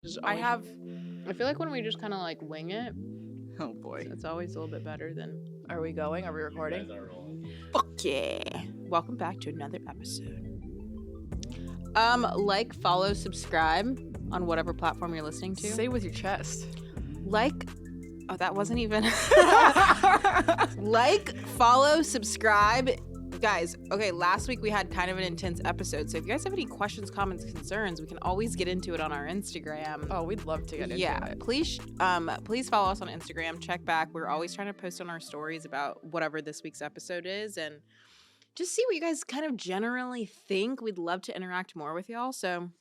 I feel like when we just kind of like wing it, Oh boy. it's always a little bit better than. Are we going? Are we recording? Fuck yeah! Welcome back to another episode. Like, follow, subscribe on whatever platform you're listening to. Say with your chest. Like, oh, that wasn't even. Like, follow, subscribe. Guys, okay, last week we had kind of an intense episode, so if you guys have any questions, comments, concerns, we can always get into it on our Instagram. Oh, we'd love to get into it. Please follow us on Instagram. Check back. We're always trying to post on our stories about whatever this week's episode is, and just see what you guys kind of generally think. We'd love to interact more with y'all, so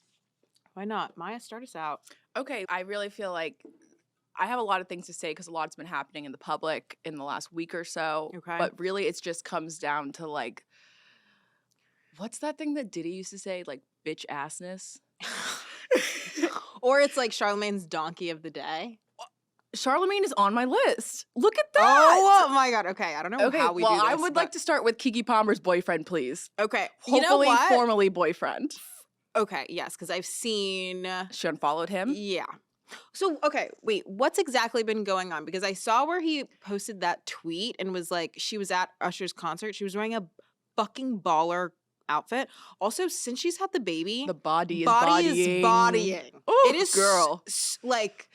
why not? Maya, start us out. Okay, I really feel like I have a lot of things to say because a lot's been happening in the public in the last week or so. Okay. But really, it just comes down to like, what's that thing that Diddy used to say? Like, bitch assness? Or it's like Charlamagne's donkey of the day. Charlamagne is on my list. Look at that. Oh my God. Okay. I don't know how we do this. I would like to start with Keke Palmer's boyfriend, please. Okay. Hopefully, you know what? formally boyfriend. Okay. Yes, because I've seen. She unfollowed him? Yeah. So, okay, wait, what's exactly been going on? Because I saw where he posted that tweet and was like, she was at Usher's concert. She was wearing a fucking baller outfit. Also, since she's had the baby, The body is bodying. Ooh, It is girl. Like,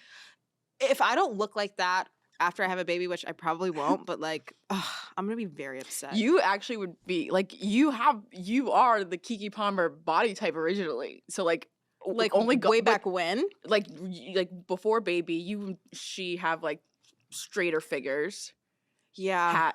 if I don't look like that after I have a baby, which I probably won't, but like, I'm gonna be very upset. You actually would be like, you are the Keke Palmer body type originally. So like only way back when, like before baby, she have like straighter figures. Yeah,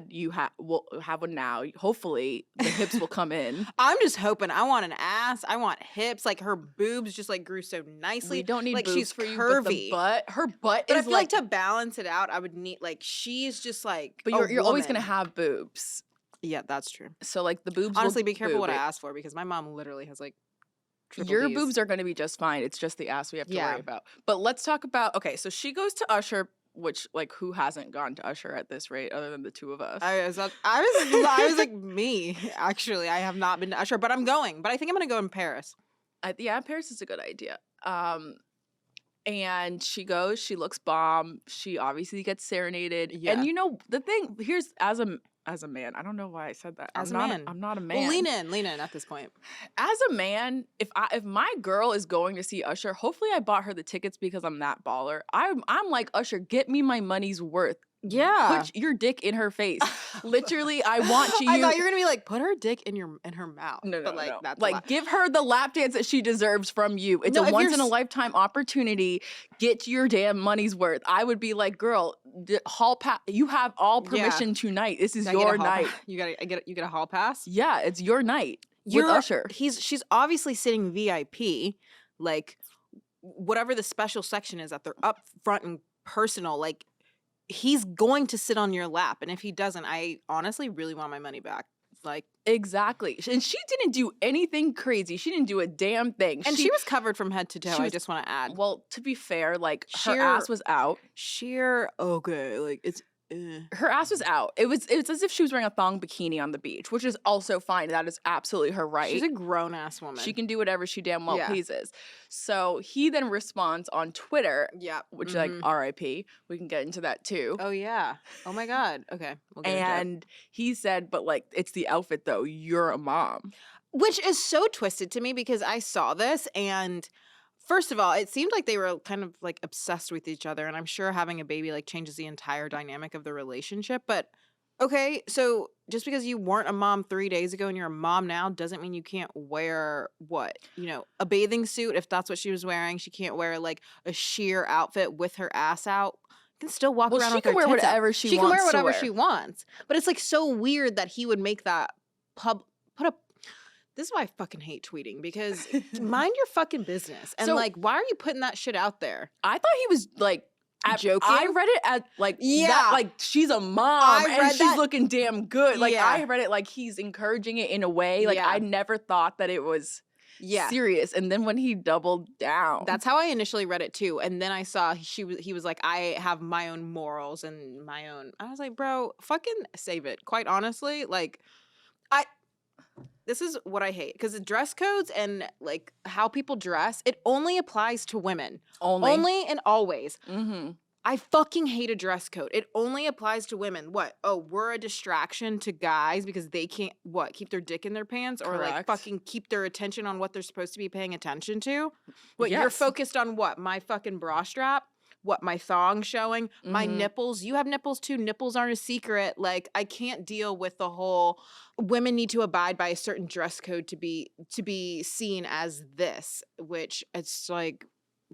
You will have one now. Hopefully the hips will come in. I'm just hoping. I want an ass. I want hips. Like her boobs just like grew so nicely. We don't need like boobs she's for curvy. you, but her butt But is I feel like to balance it out, I would need like she's just like. But you're always gonna woman. have boobs. Yeah, that's true. So like the boobs. Honestly, be careful what I boob it. ask for because my mom literally has like. Your Ds. boobs are going to be just fine. It's just the ass we have to worry about. But let's talk about, okay, so she goes to Usher, which, like, who hasn't gone to Usher at this rate other than the two of us? I was like, me, actually. I have not been to Usher, but I'm going. But I think I'm going to go in Paris. Yeah, Paris is a good idea. And she goes, she looks bomb. She obviously gets serenaded. Yeah. And you know, the thing, here's, as a man, I don't know why I said that. I'm not a man. Well, lean in at this point. As a man, if my girl is going to see Usher, hopefully I bought her the tickets because I'm that baller. I'm like, Usher, get me my money's worth. Yeah. Put your dick in her face. Literally, I want you. I thought you were gonna be like, put her dick in her mouth. No, but like, no. That's like, give her the lap dance that she deserves from you. It's a once in a lifetime opportunity. Get your damn money's worth. I would be like, girl, hall pass. You have all permission tonight. This is your night. You get a hall pass. Yeah, it's your night. With Usher. She's obviously sitting VIP, like whatever the special section is that they're up front and personal, like. He's going to sit on your lap. And if he doesn't, I honestly really want my money back. Like exactly. And she didn't do anything crazy. She didn't do a damn thing. And she was covered from head to toe, I just want to add. Well, to be fair, like her ass was out. Okay, like it's her ass was out. It was as if she was wearing a thong bikini on the beach, which is also fine. That is absolutely her right. She's a grown-ass woman. She can do whatever she damn well pleases. So he then responds on Twitter, which like RIP. We can get into that too. Oh yeah. Oh my God. Okay. We'll get and he said, but like, it's the outfit though. You're a mom. Which is so twisted to me because I saw this and first of all, it seemed like they were kind of like obsessed with each other. And I'm sure having a baby like changes the entire dynamic of the relationship. But okay, so just because you weren't a mom 3 days ago and you're a mom now doesn't mean you can't wear what? You know, a bathing suit if that's what she was wearing. She can't wear like a sheer outfit with her ass out. Can still walk around with her tits out. She can wear whatever she wants. She can wear whatever she wants. But it's like so weird that he would make that put up. This is why I fucking hate tweeting because mind your fucking business. And so, like, why are you putting that shit out there? I thought he was like joking. I read it at like that, like she's a mom and she's looking damn good. Like I read it like he's encouraging it in a way. Like I never thought that it was serious. And then when he doubled down, that's how I initially read it too. And then I saw he was like, I have my own morals and my own. I was like, bro, fucking save it. Quite honestly, like this is what I hate, because the dress codes and like how people dress, it only applies to women. Only and always. Mm-hmm. I fucking hate a dress code. It only applies to women. What? Oh, we're a distraction to guys because they can't, what, keep their dick in their pants or like fucking keep their attention on what they're supposed to be paying attention to? What, you're focused on what? My fucking bra strap? What, my thong showing? My nipples? You have nipples too. Nipples aren't a secret. Like, I can't deal with the whole women need to abide by a certain dress code to be seen as this, which it's like,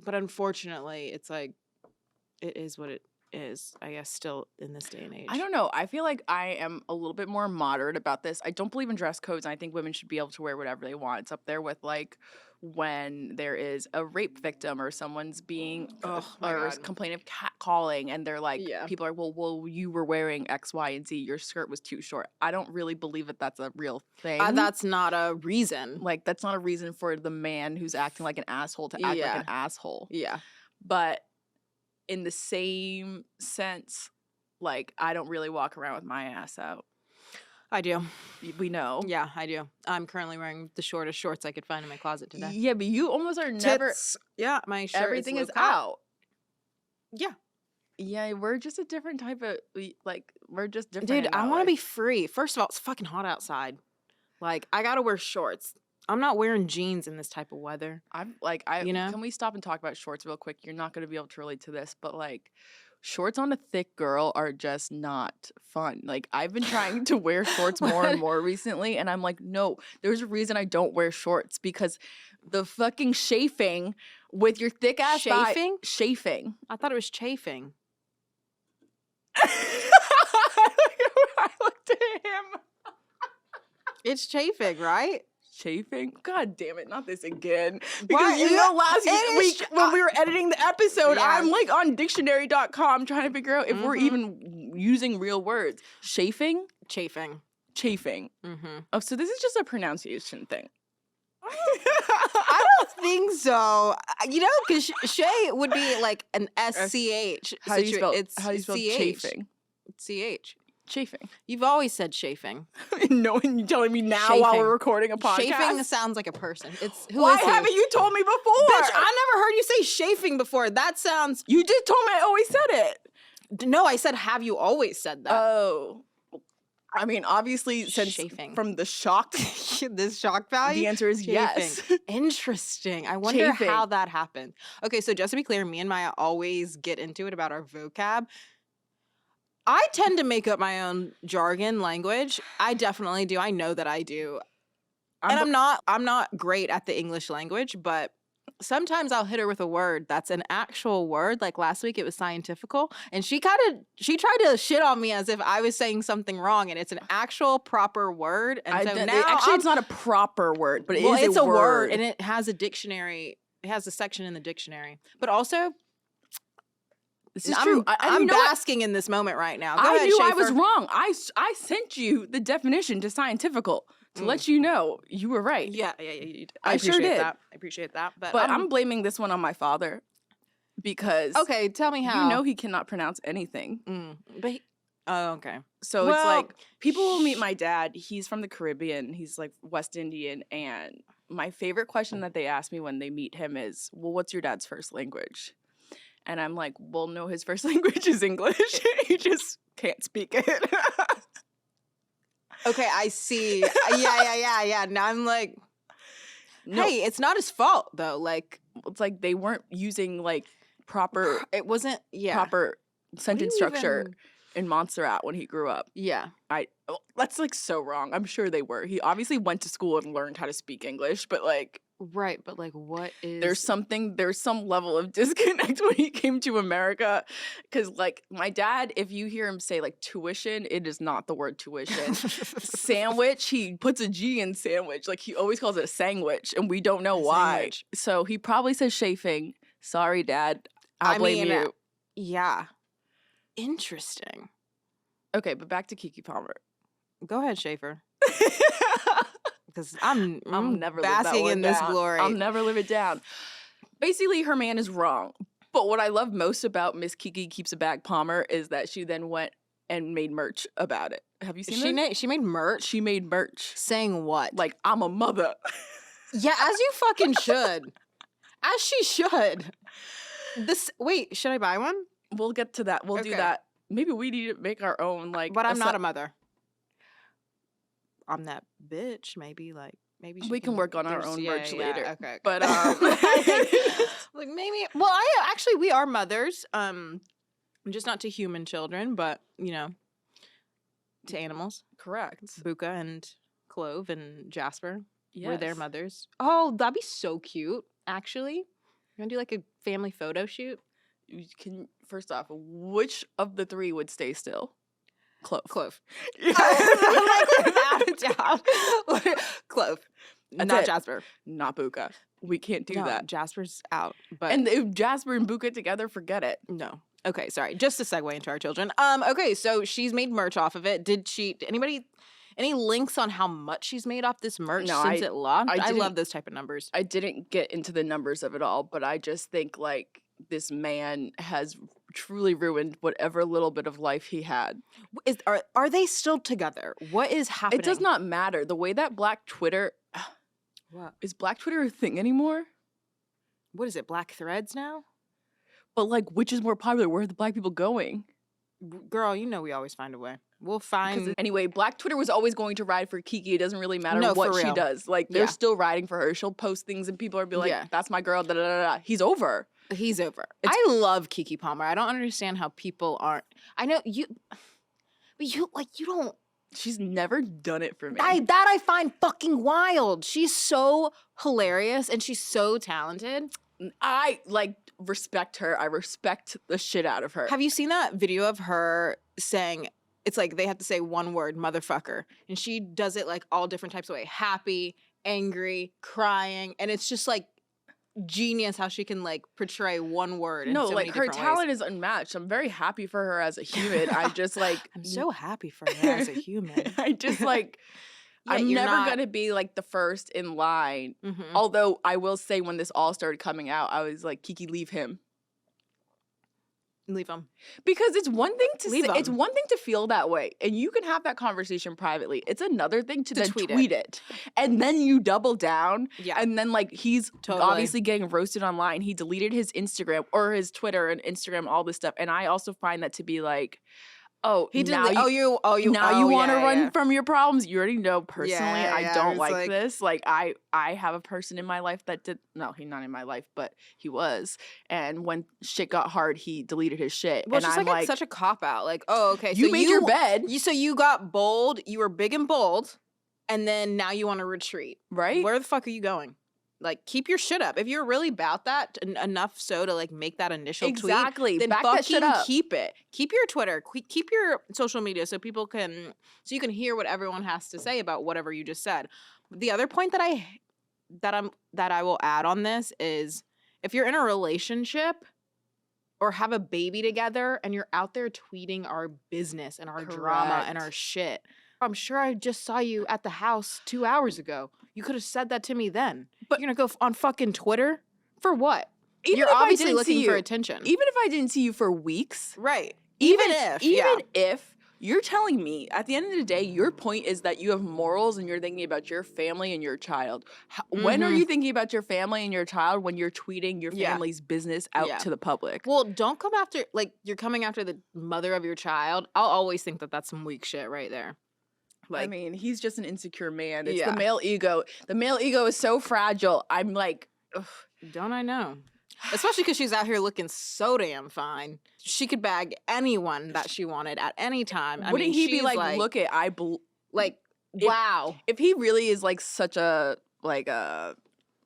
but unfortunately, it's like, it is what it is, I guess, still in this day and age. I don't know. I feel like I am a little bit more moderate about this. I don't believe in dress codes, and I think women should be able to wear whatever they want. It's up there with, like, when there is a rape victim or someone's being complaining of catcalling, and they're like, people are, well, you were wearing X, Y, and Z. Your skirt was too short. I don't really believe that that's a real thing. That's not a reason. Like, that's not a reason for the man who's acting like an asshole to act like an asshole. Yeah. But in the same sense, like, I don't really walk around with my ass out. I do. We know. Yeah, I do. I'm currently wearing the shortest shorts I could find in my closet today. Yeah, but you almost are never. Yeah, my shirt everything is out. Yeah. Yeah, we're just a different type of, like, we're just different. Dude, I want to be free. First of all, it's fucking hot outside. Like, I got to wear shorts. I'm not wearing jeans in this type of weather. Can we stop and talk about shorts real quick? You're not going to be able to relate to this, but like, shorts on a thick girl are just not fun. Like, I've been trying to wear shorts more and more recently, and I'm like, no, there's a reason I don't wear shorts, because the fucking chafing with your thick ass chafing? Chafing. I thought it was chafing. I looked at him. It's chafing, right? Chafing? God damn it, not this again. Because last week when we were editing the episode, I'm like on dictionary.com trying to figure out if we're even using real words. Chafing? Chafing. Chafing. Mm-hmm. Oh, so this is just a pronunciation thing. I don't think so. Because Shay would be like an SCH. How do you spell CH. chafing? CH. Chafing. You've always said chafing. No, and you're telling me now chafing. While we're recording a podcast? Chafing sounds like a person. Why haven't you told me before? Bitch, I never heard you say chafing before. That sounds... You just told me I always said it. No, I said, have you always said that? Oh. I mean, obviously, since chafing. From the shock... this shock value? The answer is chafing. Yes. Interesting. I wonder how that happened. Okay, so just to be clear, me and Maya always get into it about our vocab. I tend to make up my own jargon language. I definitely do. I know that I do. I'm not great at the English language, but sometimes I'll hit her with a word that's an actual word. Like last week it was scientifical, and she tried to shit on me as if I was saying something wrong, and it's an actual proper word. And it's not a proper word, but it's a word, and it has a dictionary. It has a section in the dictionary. But also, this is true. I'm basking in this moment right now. Go ahead, knew Schaefer. I was wrong. I sent you the definition to scientifical to let you know you were right. Yeah, you did. I sure did. I appreciate that. But I'm blaming this one on my father because... Okay, tell me how. You know he cannot pronounce anything. But okay. So it's like, people will meet my dad. He's from the Caribbean. He's like West Indian. And my favorite question that they ask me when they meet him is, well, what's your dad's first language? And I'm like, well, no, his first language is English. He just can't speak it. Okay, I see. Yeah. Now I'm like, hey, it's not his fault, though. Like, it's like they weren't using, like, proper... It wasn't, proper sentence structure in Montserrat when he grew up. Yeah. That's, like, so wrong. I'm sure they were. He obviously went to school and learned how to speak English, but, like... Right, but like, what is... There's some level of disconnect when he came to America. Because, like, my dad, if you hear him say, like, tuition, it is not the word tuition. Sandwich, he puts a G in sandwich. Like, he always calls it a sandwich, and we don't know why. Sandwich. So he probably says chafing. Sorry, Dad. I blame you. Yeah. Interesting. Okay, but back to Keke Palmer. Go ahead, Schaefer. Because I'm never basking in this glory. I'll never live it down. Basically, her man is wrong. But what I love most about Miss Keke Keeps a Bag Palmer is that she then went and made merch about it. Have you seen this? She made merch? She made merch. Saying what? Like, I'm a mother. Yeah, as you fucking should. As she should. Wait, should I buy one? We'll get to that. We'll do that. Maybe we need to make our own, like. But I'm not a mother. I'm that bitch. Maybe we can work on our own merch later. Okay. But like maybe. Well, we are mothers. Just not to human children, but to animals. Correct. Buka and Clove and Jasper were their mothers. Oh, that'd be so cute. Actually, you wanna do like a family photo shoot? First off, which of the three would stay still? Clove. Like without a doubt. Clove. Not Jasper. Not Buka. We can't do that. Jasper's out. But and if Jasper and Buka together, forget it. No. Okay, sorry. Just to segue into our children. Okay, so she's made merch off of it. Any links on how much she's made off this merch since it launched? I love those type of numbers. I didn't get into the numbers of it all, but I just think like this man has truly ruined whatever little bit of life he had. Are they still together? What is happening? It does not matter. The way that Black Twitter what? Is Black Twitter a thing anymore? What is it? Black Threads now? But like, which is more popular? Where are the black people going? Girl, we always find a way. We'll find. Anyway, Black Twitter was always going to ride for Keke. It doesn't really matter what she does. Like, they're still riding for her. She'll post things and people will be like, that's my girl, da da da da. He's over. I love Keke Palmer. I don't understand how people aren't. I know you, but you don't. She's never done it for me. I find fucking wild. She's so hilarious and she's so talented. I respect her. I respect the shit out of her. Have you seen that video of her saying, it's like they have to say one word, motherfucker. And she does it like all different types of way. Happy, angry, crying. And it's just like genius how she can like portray one word in so many different ways. Her talent is unmatched. I'm very happy for her as a human. I just like I'm so happy for her as a human. I just like I'm never gonna be like the first in line. Although I will say when this all started coming out, I was like, Keke, leave him. Leave him. Because it's one thing to say, it's one thing to feel that way, and you can have that conversation privately. It's another thing to then tweet it. And then you double down. Yeah. And then like he's obviously getting roasted online. He deleted his Instagram or his Twitter and Instagram, all this stuff. And I also find that to be like, oh, he did. You want to run from your problems. You already know personally, I don't like this. Like I have a person in my life that did. No, he's not in my life, but he was. And when shit got hard, he deleted his shit. Well, and it's just like such a cop out. Like, oh, okay, you made your bed. So you got bold. You were big and bold, and then now you want to retreat, right? Where the fuck are you going? Like, keep your shit up. If you're really about that enough so to, like, make that initial tweet, then back fucking that shit up. Keep it. Keep your Twitter. Keep your social media so you can hear what everyone has to say about whatever you just said. The other point that I will add on this is if you're in a relationship or have a baby together and you're out there tweeting our business and our drama and our shit, I'm sure I just saw you at the house 2 hours ago. You could have said that to me then. But you're going to go on fucking Twitter? For what? You're obviously looking for attention. Even if I didn't see you for weeks. Right. Even if you're telling me, at the end of the day, your point is that you have morals and you're thinking about your family and your child. When are you thinking about your family and your child when you're tweeting your family's business out to the public? Well, don't come after, like, you're coming after the mother of your child. I'll always think that that's some weak shit right there. Like, I mean, he's just an insecure man. It's the male ego. The male ego is so fragile. I'm like, ugh. Don't I know? Especially because she's out here looking so damn fine. She could bag anyone that she wanted at any time. Wouldn't he be like, look at, wow. If he really is like such a, like a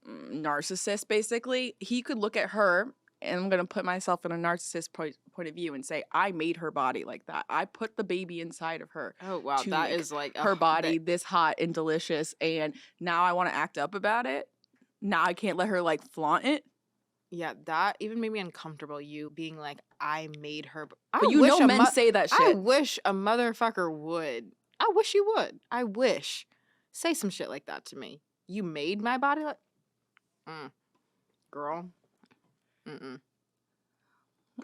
narcissist, basically, he could look at her, and I'm going to put myself in a narcissist point of view and say, I made her body like that. I put the baby inside of her. Oh, wow. That is like her body this hot and delicious. And now I want to act up about it. Now I can't let her like flaunt it. Yeah, that even made me uncomfortable. You being like, I made her. But you know men say that shit. I wish a motherfucker would. I wish you would. I wish. Say some shit like that to me. You made my body like. Girl.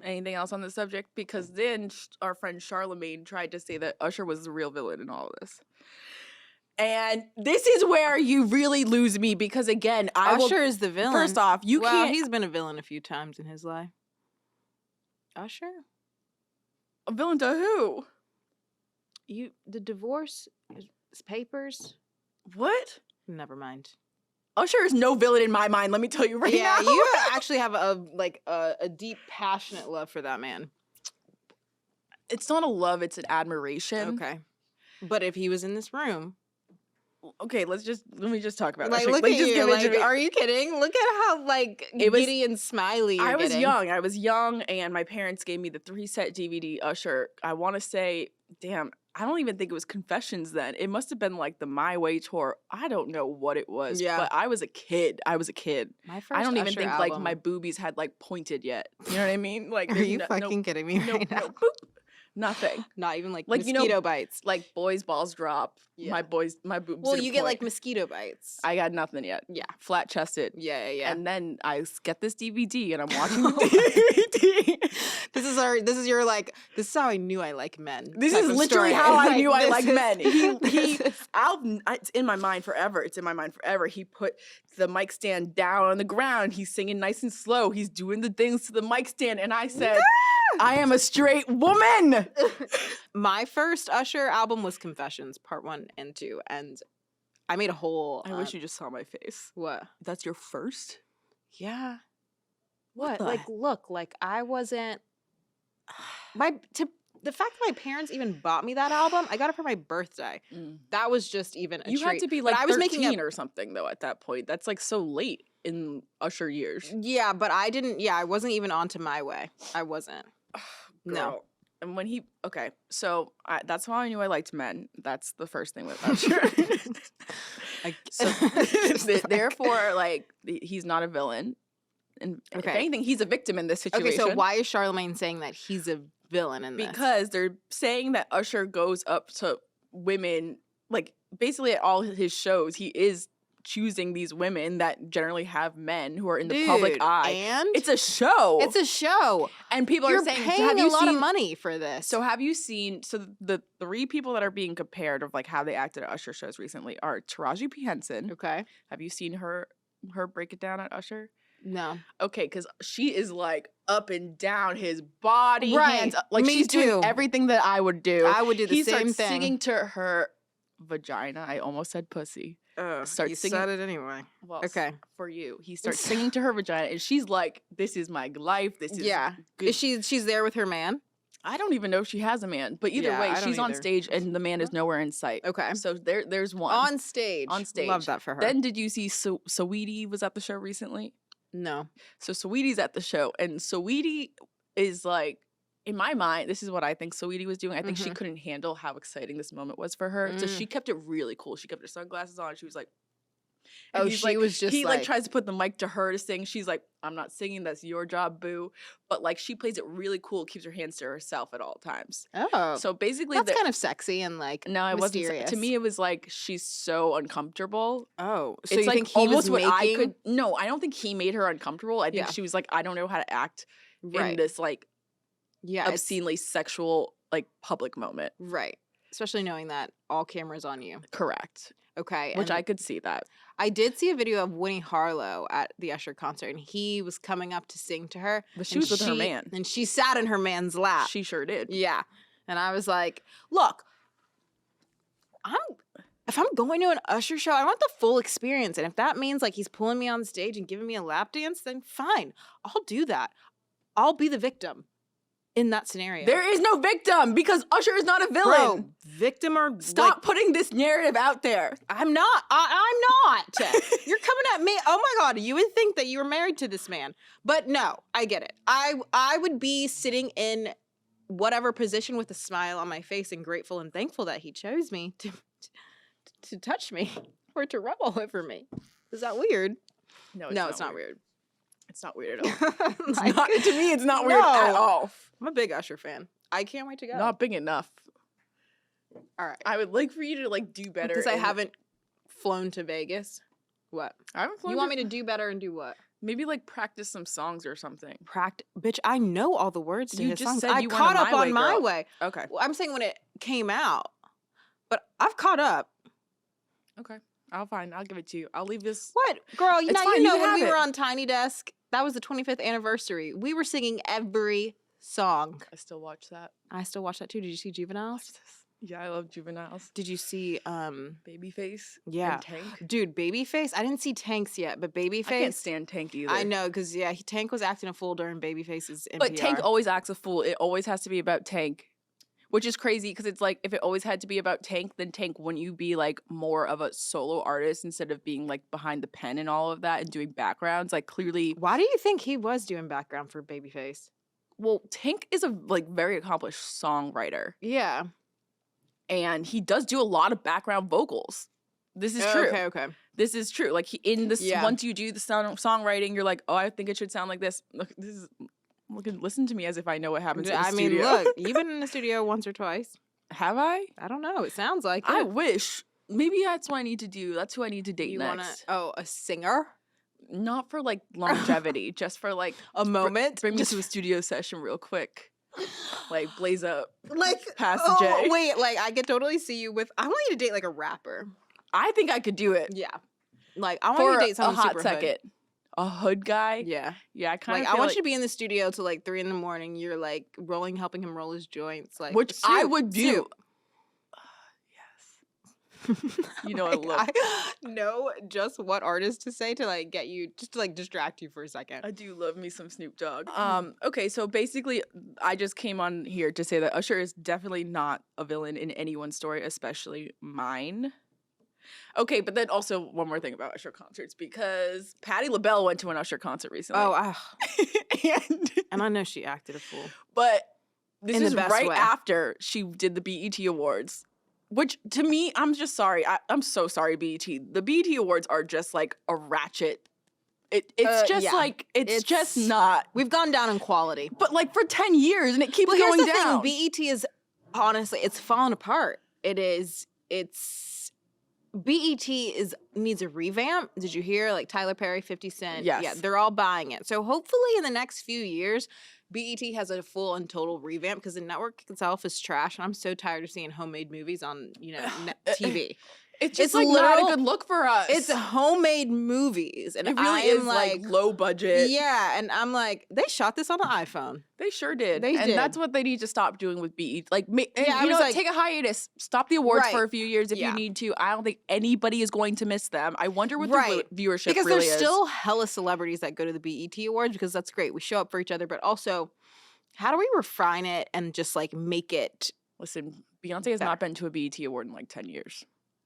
Anything else on the subject? Because then our friend Charlemagne tried to say that Usher was the real villain in all of this. And this is where you really lose me because, again, Usher is the villain. First off, you can't... he's been a villain a few times in his life. Usher? A villain to who? The divorce papers? What? Never mind. Usher is no villain in my mind, let me tell you right now. Yeah, you actually have a deep, passionate love for that man. It's not a love, it's an admiration. Okay. But if he was in this room... Okay, let me just talk about it. Usher. Look at you. Are you kidding? Look at how giddy and smiley you're getting. I was young, and my parents gave me the 3-set DVD Usher. I want to say, damn, I don't even think it was Confessions then. It must have been like the My Way tour. I don't know what it was. Yeah. But I was a kid. My first I don't even Usher think album. like my boobies had like pointed yet. You know what I mean? Like, are you fucking kidding me right now? Boop. Nothing. Not even like mosquito bites. Like boys' balls drop. Yeah. My boobs. Well, you get like mosquito bites. I got nothing yet. Yeah. Flat chested. Yeah. And then I get this DVD and I'm watching the DVD. This is how I knew I like men. This is literally how I knew I like men. It's in my mind forever. He put the mic stand down on the ground. He's singing nice and slow. He's doing the things to the mic stand. And I said, I am a straight woman. My first Usher album was Confessions, Part 1 and 2. And I made a whole... I wish you just saw my face. What? That's your first? Yeah. What? Look, I wasn't... The fact that my parents even bought me that album, I got it for my birthday. That was just even a treat. You had to be like 13 or something, though, at that point. That's like so late in Usher years. Yeah, but I didn't... Yeah, I wasn't even onto My Way. I wasn't. No. And when so that's how I knew I liked men. That's the first thing with Usher. Therefore, like, he's not a villain. And if anything, he's a victim in this situation. Okay, so why is Charlemagne saying that he's a villain in this? Because they're saying that Usher goes up to women, like, basically at all his shows, he is choosing these women that generally have men who are in the public eye. And it's a show. And people are saying, paying a lot of money for this. So have you seen, so the 3 people that are being compared of like how they acted at Usher shows recently are Taraji P. Henson. Okay. Have you seen her break it down at Usher? No. Okay, because she is like up and down his body, right. hands up. Like, she's doing everything that I would do. I would do the same thing. He starts singing to her vagina. I almost said pussy. You said it anyway. Well, okay. For you. He starts singing to her vagina, and she's like, this is my life. This is good. Is she's there with her man? I don't even know if she has a man. But either way, she's on stage, and the man is nowhere in sight. Okay. So there's one. On stage. Love that for her. Then did you see Saweetie was at the show recently? No. So Saweetie's at the show, and Saweetie is like, in my mind, this is what I think Saweetie was doing. I think she couldn't handle how exciting this moment was for her. So she kept it really cool. She kept her sunglasses on. She was like, he like tries to put the mic to her to sing. She's like, I'm not singing. That's your job, boo. But like, she plays it really cool. Keeps her hands to herself at all times. Oh. So basically, that's kind of sexy and like no, it mysterious. wasn't. To me, it was like she's so uncomfortable. Oh, so it's you like think he almost was what I could. No, I don't think he made her uncomfortable. I think she was like, I don't know how to act in this like obscenely sexual like public moment. Right. Especially knowing that all cameras on you. Correct. Okay. Which I could see that. I did see a video of Winnie Harlow at the Usher concert, and he was coming up to sing to her. But she was with her man. And she sat in her man's lap. She sure did. Yeah. And I was like, look, if I'm going to an Usher show, I want the full experience. And if that means like he's pulling me on stage and giving me a lap dance, then fine. I'll do that. I'll be the victim in that scenario. There is no victim because Usher is not a villain. Bro, victim or stop putting this narrative out there. I'm not. I'm not. You're coming at me. Oh my God, you would think that you were married to this man. But no, I get it. I would be sitting in whatever position with a smile on my face and grateful and thankful that he chose me to touch me or to rub all over me. Is that weird? No, it's not weird. It's not weird at all. To me, it's not weird at all. I'm a big Usher fan. I can't wait to go. Not big enough. All right. I would like for you to like do better. Because I haven't flown to Vegas. What? I haven't flown. You want me to do better and do what? Maybe like practice some songs or something. Bitch, I know all the words to You his just songs. said I you caught went on up My on Way, My girl. Way. Okay. Well, I'm saying when it came out, but I've caught up. Okay. I'll give it to you. I'll leave this. What? Girl, It's now fine, you know can when have we it. were on Tiny Desk, that was the 25th anniversary. We were singing every song. I still watch that. I still watch that too. Did you see Juveniles? Yeah, I love Juveniles. Did you see Babyface? Yeah. And Tank? Dude, Babyface? I didn't see Tank's yet, but Babyface. I can't stand Tank either. I know, because Tank was acting a fool during Babyface's NPR. But Tank always acts a fool. It always has to be about Tank. Which is crazy because it's like if it always had to be about Tank, then Tank, wouldn't you be like more of a solo artist instead of being like behind the pen and all of that and doing backgrounds? Like clearly. Why do you think he was doing background for Babyface? Well, Tank is a like very accomplished songwriter. Yeah. And he does do a lot of background vocals. This is true. Okay. This is true. Like once you do the songwriting, you're like, oh, I think it should sound like this. Look, listen to me as if I know what happens in the studio. I mean, look, you've been in the studio once or twice. Have I? I don't know. It sounds like I it. wish. Maybe that's what I need to do. That's who I need to date next. A singer? Not for like longevity, just for like a moment. Bring me to a studio session real quick. Like blaze up. Like pass the J. Wait, like I could totally see you with. I want you to date like a rapper. I think I could do it. Yeah. Like I want you to date someone a hot super second. Hood. A hood guy. Yeah. Yeah. I kind of I want you to be in the studio till like 3 a.m. You're like helping him roll his joints, like which I would do. Yes. You know, I know just what artist to say to like get you just to like distract you for a second. I do love me some Snoop Dogg. Okay, so basically I just came on here to say that Usher is definitely not a villain in anyone's story, especially mine. Okay, but then also one more thing about Usher concerts, because Patti LaBelle went to an Usher concert recently. Oh, and I know she acted a fool. But this is right way. after she did the BET Awards, which to me, I'm just sorry. I'm so sorry, BET. The BET Awards are just like a ratchet. It's just not. We've gone down in quality. But like for 10 years and it keeps going down. BET is, honestly, it's fallen apart. BET needs a revamp. Did you hear? Like Tyler Perry, 50 Cent. Yes. Yeah, they're all buying it. So hopefully in the next few years, BET has a full and total revamp because the network itself is trash. And I'm so tired of seeing homemade movies on, TV. It's just like not a good look for us. It's homemade movies. And it really is like low budget. Yeah. And I'm like, they shot this on an iPhone. They sure did. They did. And that's what they need to stop doing with BET. Like, take a hiatus. Stop the awards for a few years if you need to. I don't think anybody is going to miss them. I wonder what the viewership because really is. There's still hella celebrities that go to the BET Awards because that's great. We show up for each other. But also, how do we refine it and just like make it? Listen, Beyonce has not been to a BET Award in like 10 years.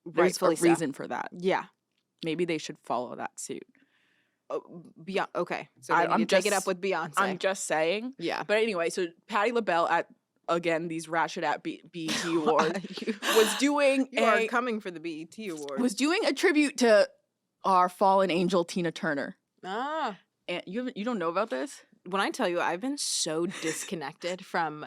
There's a reason for that. Yeah. Maybe they should follow that suit. Okay. So I'm just take it up with Beyonce. I'm just saying. Yeah. But anyway, so Patti LaBelle at, again, these ratchet at BET Awards was doing are coming for the BET Awards. Was doing a tribute to our fallen angel, Tina Turner. Ah. And you don't know about this? When I tell you, I've been so disconnected from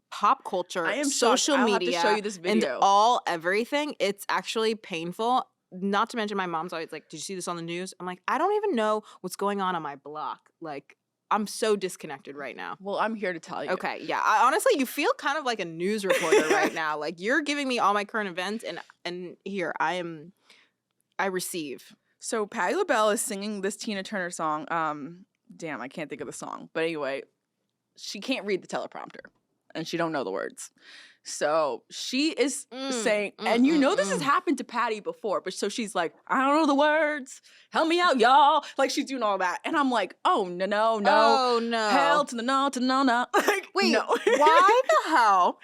pop culture, I am social media, I'll have to show you this video. And everything. It's actually painful. Not to mention my mom's always like, did you see this on the news? I'm like, I don't even know what's going on my block. Like, I'm so disconnected right now. Well, I'm here to tell you. Okay, yeah. Honestly, you feel kind of like a news reporter right now. Like, you're giving me all my current events, and here, I receive. So Patti LaBelle is singing this Tina Turner song. Damn, I can't think of the song. But anyway, she can't read the teleprompter. And she don't know the words. So she is saying, and this has happened to Patti before, but so she's like, I don't know the words. Help me out, y'all. Like she's doing all that. And I'm like, oh, no. Oh, no. Hell to the no, to no. Like, wait, no. Why the hell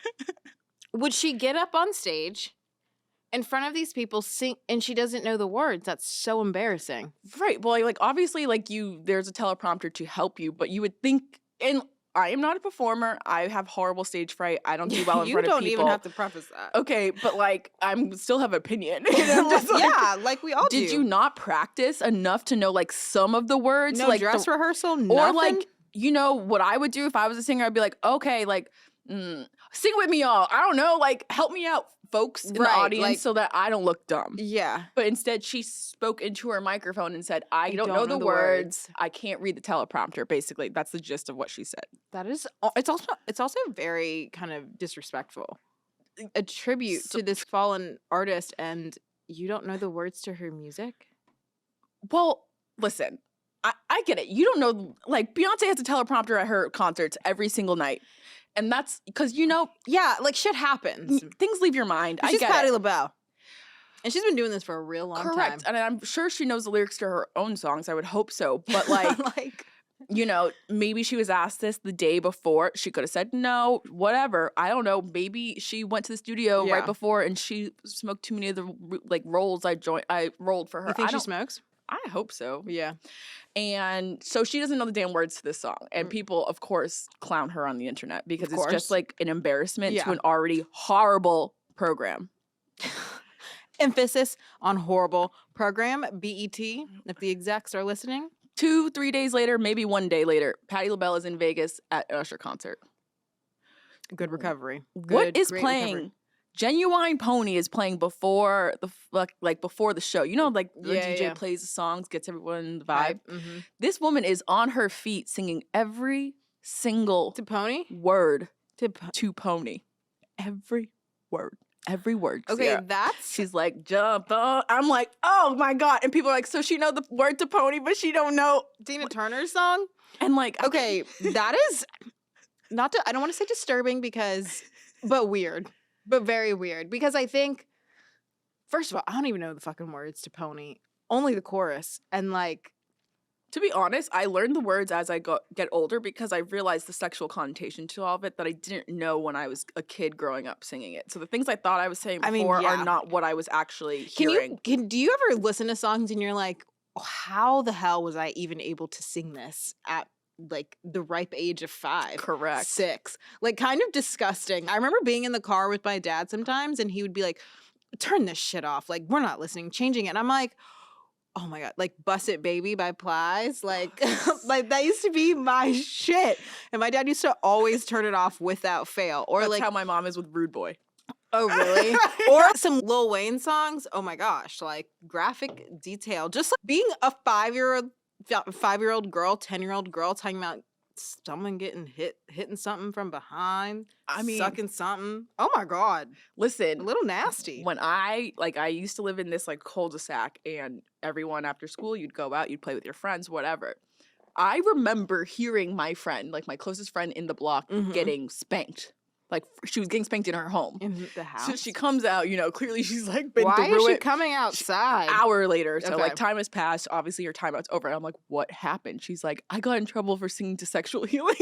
would she get up on stage in front of these people sing and she doesn't know the words? That's so embarrassing. Right. Well, like obviously like there's a teleprompter to help you, but you would think, and I am not a performer. I have horrible stage fright. I don't do well in front of people. You don't even have to preface that. Okay, but like still have an opinion. I'm just like, like we all do. Did you not practice enough to know like some of the words? No like dress rehearsal, nothing? Or like, what I would do if I was a singer, I'd be like, okay, like, sing with me, y'all. I don't know, like, help me out. folks in the audience like, so that I don't look dumb. Yeah. But instead, she spoke into her microphone and said, I don't know the words. I can't read the teleprompter, basically. That's the gist of what she said. That is, it's also very kind of disrespectful. A tribute to this fallen artist, and you don't know the words to her music? Well, listen, I get it. You don't know, like, Beyonce has a teleprompter at her concerts every single night. And that's because, yeah, like, shit happens. Things leave your mind. She's Patti LaBelle. And she's been doing this for a real long time. Correct. And I'm sure she knows the lyrics to her own songs. I would hope so. But, like, maybe she was asked this the day before. She could have said no, whatever. I don't know. Maybe she went to the studio right before and she smoked too many of the, like, rolls I rolled for her. You think she smokes? I hope so. Yeah. And so she doesn't know the damn words to this song. And people, of course, clown her on the internet because it's just like an embarrassment to an already horrible program. Emphasis on horrible program. BET, if the execs are listening. 2-3 days later, maybe 1 day later, Patti LaBelle is in Vegas at an Usher concert. Good recovery. What is playing? Recovery. Genuine Pony is playing before the show. Like the DJ plays the songs, gets everyone in the vibe. Mm-hmm. This woman is on her feet singing every single to Pony word to Pony. Every word. Every word. Okay, Ciara. She's like, jump on. I'm like, oh my God. And people are like, so she know the word to Pony, but she don't know Tina Turner's song? And like, okay, that is I don't want to say disturbing but weird. But very weird. Because I think, first of all, I don't even know the fucking words to Pony. Only the chorus. And like, to be honest, I learned the words as I get older because I realized the sexual connotation to all of it that I didn't know when I was a kid growing up singing it. So the things I thought I was saying before are not what I was actually hearing. Do you ever listen to songs and you're like, how the hell was I even able to sing this at like the ripe age of 5? Correct. 6. Like, kind of disgusting. I remember being in the car with my dad sometimes and he would be like, turn this shit off. Like, we're not listening, changing it. And I'm like, oh my God, like Bust It Baby by Plies. Like, like that used to be my shit. And my dad used to always turn it off without fail. Or that's how my mom is with Rude Boy. Oh, really? Or some Lil Wayne songs. Oh my gosh, like graphic detail. Just like being a 5-year-old girl, 10-year-old girl talking about someone getting hitting something from behind. I mean, sucking something. Oh my God. Listen, a little nasty. When I used to live in this like cul-de-sac and everyone after school, you'd go out, you'd play with your friends, whatever. I remember hearing my friend, like my closest friend in the block, getting spanked. Like she was getting spanked in her home. In the house? So she comes out, clearly she's like been through it. Why is she coming outside? Hour later. So like time has passed. Obviously your timeout's over. And I'm like, what happened? She's like, I got in trouble for singing to Sexual Healing.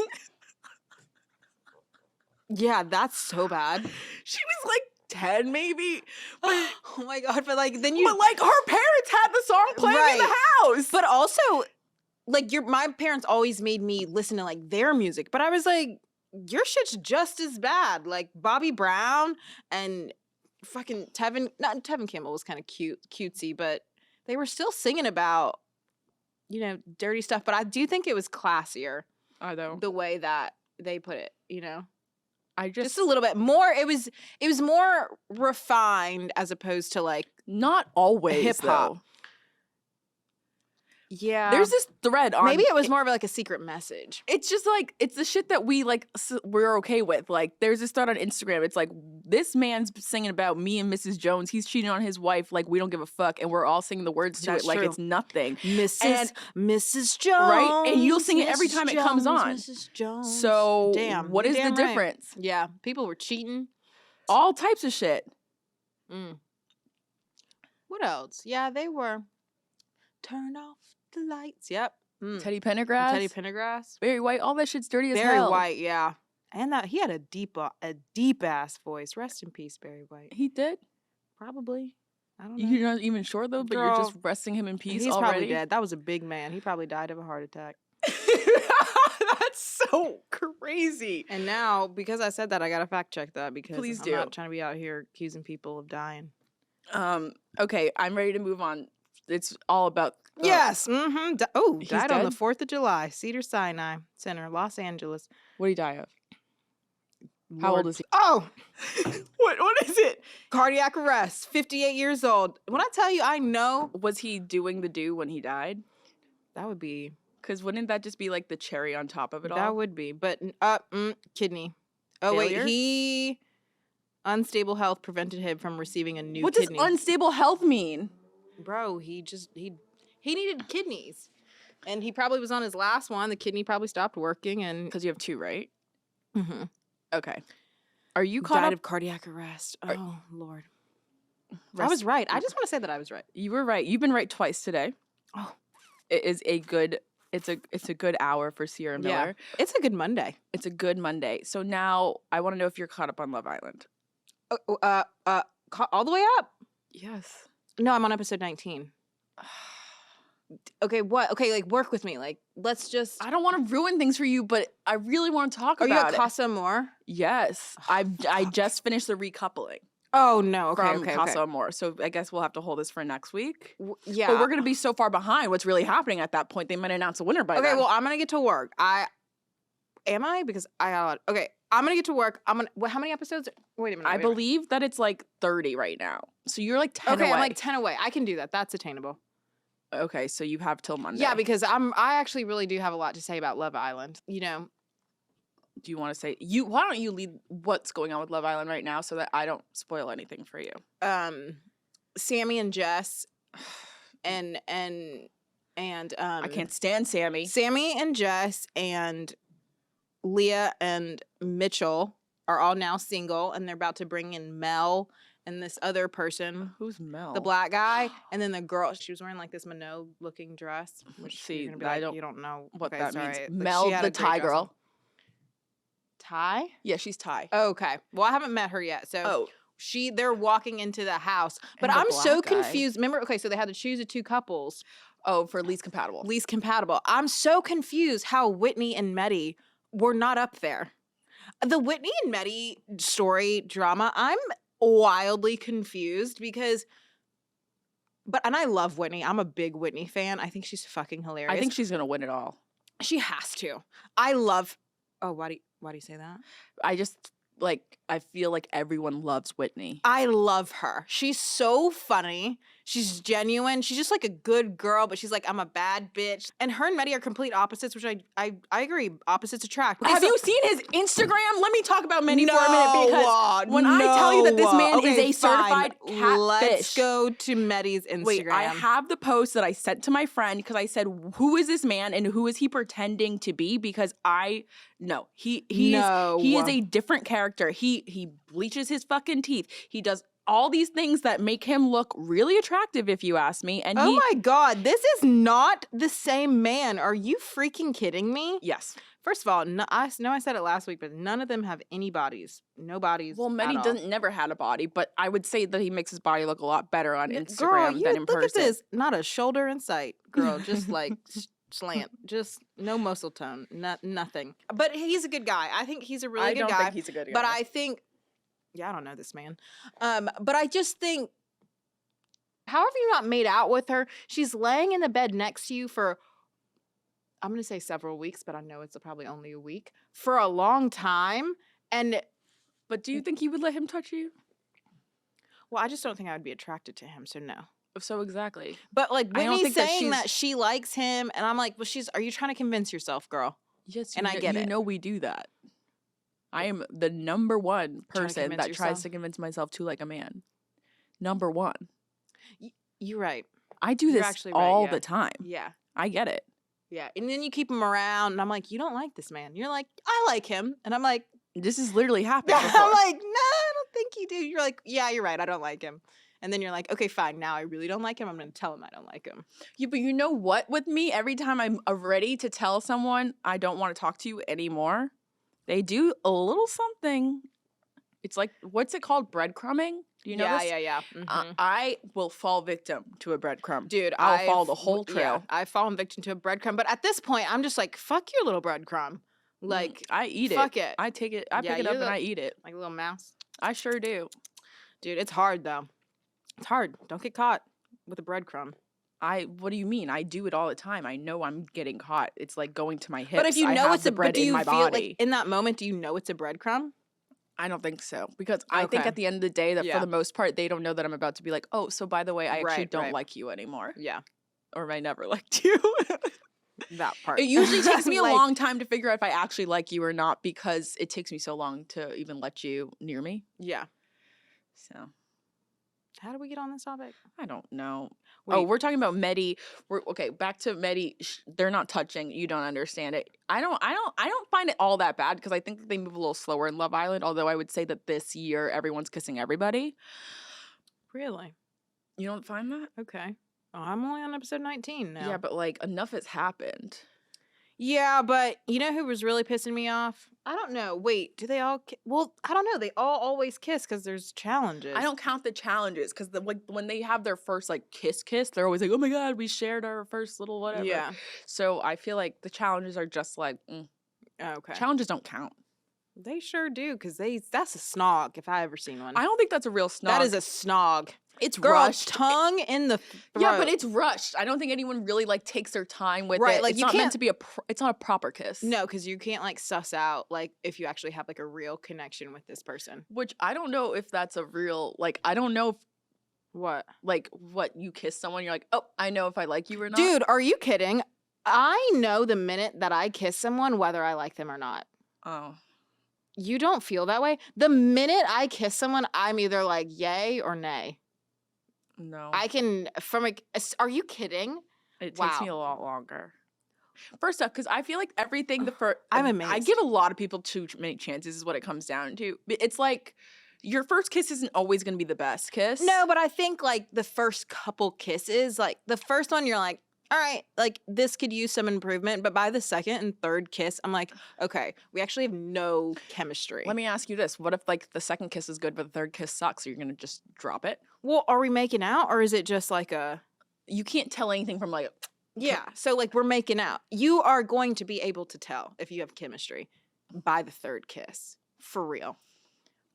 Yeah, that's so bad. She was like 10 maybe. But, oh my God. But like then But like her parents had the song playing in the house. But also like my parents always made me listen to like their music. But I was like, your shit's just as bad. Like Bobby Brown and fucking Tevin Campbell was kind of cutesy, but they were still singing about, dirty stuff. But I do think it was classier. I know. The way that they put it, I just a little bit more. It was more refined as opposed to like not always hip hop. Yeah. There's this thread on... Maybe it was more of like a secret message. It's just like, it's the shit that we're okay with. Like, there's this thread on Instagram. It's like, this man's singing about me and Mrs. Jones. He's cheating on his wife. Like, we don't give a fuck. And we're all singing the words to it like it's nothing. Mrs. Jones. Right? And you'll sing it every time it comes on. Mrs. Jones. So, what is the difference? Yeah. People were cheating. All types of shit. What else? Yeah, they were. Turn off the lights. Yep. Teddy Pendergrass. Barry White. All that shit's dirty as hell. Barry White, yeah. And that he had a deep ass voice. Rest in peace, Barry White. He did? Probably. I don't know. You're not even sure though, but you're just resting him in peace he's already? Probably dead. That was a big man. He probably died of a heart attack. That's so crazy. And now, because I said that, I gotta fact check that because I'm not trying to be out here accusing people of dying. Okay, I'm ready to move on. It's all about... yes! Mm-hmm. Died on the 4th of July. Cedar-Sinai Center, Los Angeles. What did he die of? How old is he? Oh, what is it? Cardiac arrest. 58 years old. When I tell you, I know. Was he doing the do when he died? That would be. Because wouldn't that just be like the cherry on top of it all? That would be. But kidney. Oh Failure? wait, unstable health prevented him from receiving a new what kidney. What does unstable health mean? Bro, he needed kidneys. And he probably was on his last one. The kidney probably stopped working, and because you have two, right? Mm-hmm. Okay. Are you caught died up? of cardiac arrest? Oh Lord, I was right. I just want to say that I was right. You were right. You've been right twice today. Oh, it is a good. It's a good hour for Ciara and Mya. Yeah, it's a good Monday. It's a good Monday. So now I want to know if you're caught up on Love Island. All the way up? Yes. No, I'm on episode 19. Okay, what? Okay, like work with me. Like, let's just. I don't want to ruin things for you, but I really want to talk about it. Are you at Casa Amor? Yes. I just finished the recoupling. Oh no! Okay, from Casa Amor. So I guess we'll have to hold this for next week. Yeah, but we're gonna be so far behind. What's really happening at that point? They might announce a winner by then. Okay, well, I'm gonna get to work. Am I? Because I got. Okay, I'm gonna get to work. How many episodes? Wait a minute. I believe that it's like 30 right now. So you're like 10 away. Okay, I'm like 10 away. I can do that. That's attainable. Okay, so you have till Monday. Yeah, because I actually really do have a lot to say about Love Island. You know. Do you want to say why don't you lead what's going on with Love Island right now so that I don't spoil anything for you? Sammy and Jess and I can't stand Sammy. Sammy and Jess and Leah and Mitchell are all now single, and they're about to bring in Mel and this other person. Who's Mel? The black guy, and then the girl. She was wearing like this Minogue-looking dress. Which see, you're gonna be like, don't. You don't know what okay, that sorry. means. Mel, the Thai girl. Thai? Yeah, she's Thai. Okay. Well, I haven't met her yet, so they're walking into the house, but And the I'm so black guy. confused. Remember? Okay, so they had to choose the two couples. Oh, for least compatible. Least compatible. I'm so confused how Whitney and Mehdi were not up there. The Whitney and Mehdi story drama, I'm wildly confused because and I love Whitney. I'm a big Whitney fan. I think she's fucking hilarious. I think she's gonna win it all. She has to. I love. Oh, why do you say that? I just I feel like everyone loves Whitney. I love her. She's so funny. She's genuine. She's just like a good girl, but she's like, I'm a bad bitch. And her and Mehdi are complete opposites, which I agree. Opposites attract. Okay, Have you seen his Instagram? Let me talk about Mehdi for a minute because when I tell you that this man is a certified catfish. Let's go to Mehdi's Instagram. Wait, I have the post that I sent to my friend because I said, who is this man and who is he pretending to be? Because he is a different character. He bleaches his fucking teeth. He does all these things that make him look really attractive, if you ask me. And oh my God, this is not the same man. Are you freaking kidding me? Yes. First of all, I know I said it last week, but none of them have any bodies. No bodies. Well, Mehdi never had a body, but I would say that he makes his body look a lot better on Instagram than in person. Look at this. Not a shoulder in sight, girl. Just like slant. Just no muscle tone. Nothing. But he's a good guy. I think he's a really good guy. I don't think he's a good guy. But I think, I don't know this man. But I just think, how have you not made out with her? She's laying in the bed next to you for, I'm going to say several weeks, but I know it's probably only a week, for a long time. But do you think he would let him touch you? Well, I just don't think I would be attracted to him, so no. So exactly. But like Whitney's saying that she likes him, and I'm like, well, are you trying to convince yourself, girl? Yes, and I get it. You know we do that. I am the number one person that tries to convince myself to like a man. Number one. You're right. I do this all the time. Yeah. I get it. Yeah. And then you keep him around, and I'm like, you don't like this man. You're like, I like him. And I'm like, this is literally happening. I'm like, no, I don't think you do. You're like, yeah, you're right. I don't like him. And then you're like, okay, fine. Now I really don't like him. I'm going to tell him I don't like him. Yeah, but you know what? With me, every time I'm ready to tell someone I don't want to talk to you anymore, they do a little something. It's like, what's it called? Breadcrumbing? Do you know this? Yeah. Mm-hmm. I will fall victim to a breadcrumb. Dude, I'll follow the whole trail. Yeah, I've fallen victim to a breadcrumb. But at this point, I'm just like, fuck your little breadcrumb. Like, I eat it. Fuck it. I take it. I pick it up and I eat it. Like a little mouse. I sure do. Dude, it's hard though. It's hard. Don't get caught with a breadcrumb. What do you mean? I do it all the time. I know I'm getting caught. It's like going to my hips. But if you know it's a bread do you in my feel body. like in that moment, do you know it's a breadcrumb? I don't think so. Because I think at the end of the day that for the most part, they don't know that I'm about to be like, oh, so by the way, I actually don't like you anymore. Yeah. Or I never liked you. That part. It usually takes me a long time to figure out if I actually like you or not because it takes me so long to even let you near me. Yeah. So. How do we get on this topic? I don't know. Wait. Oh, we're talking about Medi. Okay, back to Medi. They're not touching. You don't understand it. I don't find it all that bad because I think that they move a little slower in Love Island. Although I would say that this year everyone's kissing everybody. Really? You don't find that? Okay. Oh, I'm only on episode 19 now. Yeah, but like enough has happened. Yeah, but you know who was really pissing me off? I don't know. Wait, do they all? Well, I don't know. They all always kiss because there's challenges. I don't count the challenges because like when they have their first like kiss, they're always like, "Oh my god, we shared our first little whatever." Yeah. So I feel like the challenges are just like, okay. Challenges don't count. They sure do because that's a snog if I ever seen one. I don't think that's a real snog. That is a snog. It's Girl, rushed. Tongue in the throat. Yeah, but it's rushed. I don't think anyone really like takes their time with it. Like it's you not can't meant to be it's not a proper kiss. No, because you can't like suss out like if you actually have like a real connection with this person. Which I don't know if that's a real I don't know if what you kiss someone you're like, oh, I know if I like you or not. Dude, are you kidding? I know the minute that I kiss someone whether I like them or not. Oh. You don't feel that way? The minute I kiss someone, I'm either like yay or nay. No. I can are you kidding? It takes me a lot longer. First off, because I feel like everything I'm amazed. I give a lot of people too many chances is what it comes down to. It's like your first kiss isn't always going to be the best kiss. No, but I think like the first couple kisses, like the first one you're like, all right, like this could use some improvement. But by the second and third kiss, I'm like, okay, we actually have no chemistry. Let me ask you this. What if like the second kiss is good, but the third kiss sucks? So you're going to just drop it? Well, are we making out or is it just like you can't tell anything from like. Yeah. So like we're making out. You are going to be able to tell if you have chemistry by the third kiss. For real.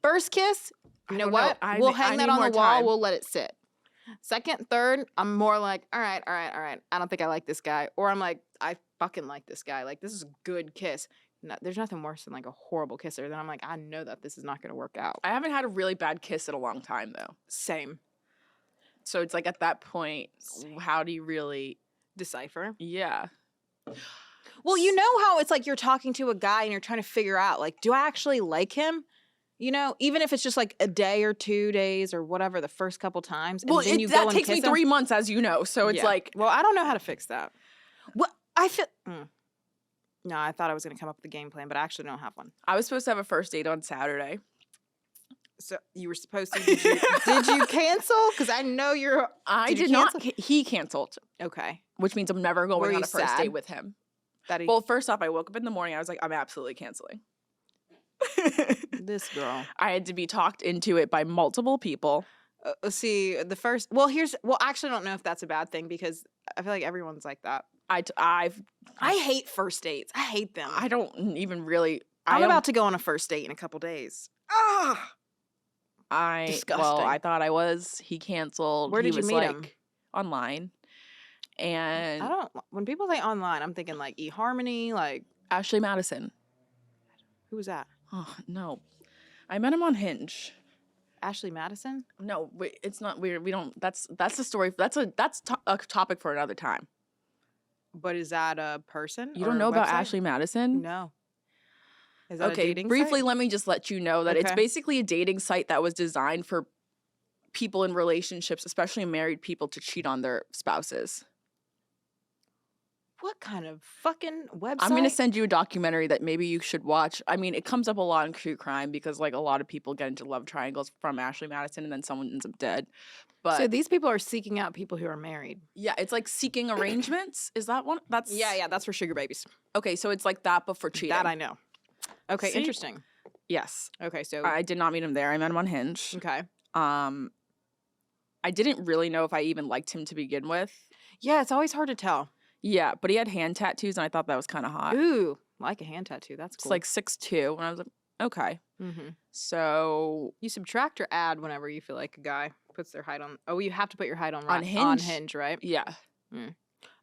First kiss, you know what? We'll hang that on the wall. We'll let it sit. Second, third, I'm more like, all right. I don't think I like this guy. Or I'm like, I fucking like this guy. Like, this is a good kiss. No, there's nothing worse than like a horrible kisser. Then I'm like, I know that this is not going to work out. I haven't had a really bad kiss in a long time, though. Same. So it's like at that point, how do you really decipher? Yeah. Well, you know how it's like you're talking to a guy and you're trying to figure out, like, do I actually like him? You know, even if it's just like a day or 2 days or whatever, the first couple times. And then you that takes me 3 months, as you know. So it's like, well, I don't know how to fix that. Well, I feel. No, I thought I was going to come up with a game plan, but I actually don't have one. I was supposed to have a first date on Saturday. So you were supposed to. Did you cancel? Because I know you're. I did not. He canceled. Okay. Which means I'm never going on a first date with him. Well, first off, I woke up in the morning. I was like, I'm absolutely canceling. This girl. I had to be talked into it by multiple people. See, the first. Well, actually, I don't know if that's a bad thing because I feel like everyone's like that. I hate first dates. I hate them. I don't even really. I'm about to go on a first date in a couple days. Disgusting. Well, I thought I was. He canceled. Where did you meet him? Online. And when people say online, I'm thinking like eHarmony, like Ashley Madison. Who was that? Oh, no. I met him on Hinge. Ashley Madison? No, it's not weird. We don't. That's the story. That's a topic for another time. But is that a person? You don't know about Ashley Madison? No. Is that okay, a dating briefly, site? let me just let you know that it's basically a dating site that was designed for people in relationships, especially married people, to cheat on their spouses. What kind of fucking website? I'm going to send you a documentary that maybe you should watch. I mean, it comes up a lot in true crime because, like, a lot of people get into love triangles from Ashley Madison and then someone ends up dead. But so these people are seeking out people who are married. Yeah, it's like seeking arrangements. Is that one? That's Yeah, that's for sugar babies. Okay, so it's like that, but for cheating. That I know. Okay, See? Interesting. Yes. Okay, so I did not meet him there. I met him on Hinge. Okay. I didn't really know if I even liked him to begin with. Yeah, it's always hard to tell. Yeah, but he had hand tattoos, and I thought that was kind of hot. Ooh, like a hand tattoo. That's cool. It's like 6'2", and I was like, okay. Mm-hmm. So you subtract or add whenever you feel like a guy puts their height on. Oh, you have to put your height on Hinge. On Hinge, right? Yeah.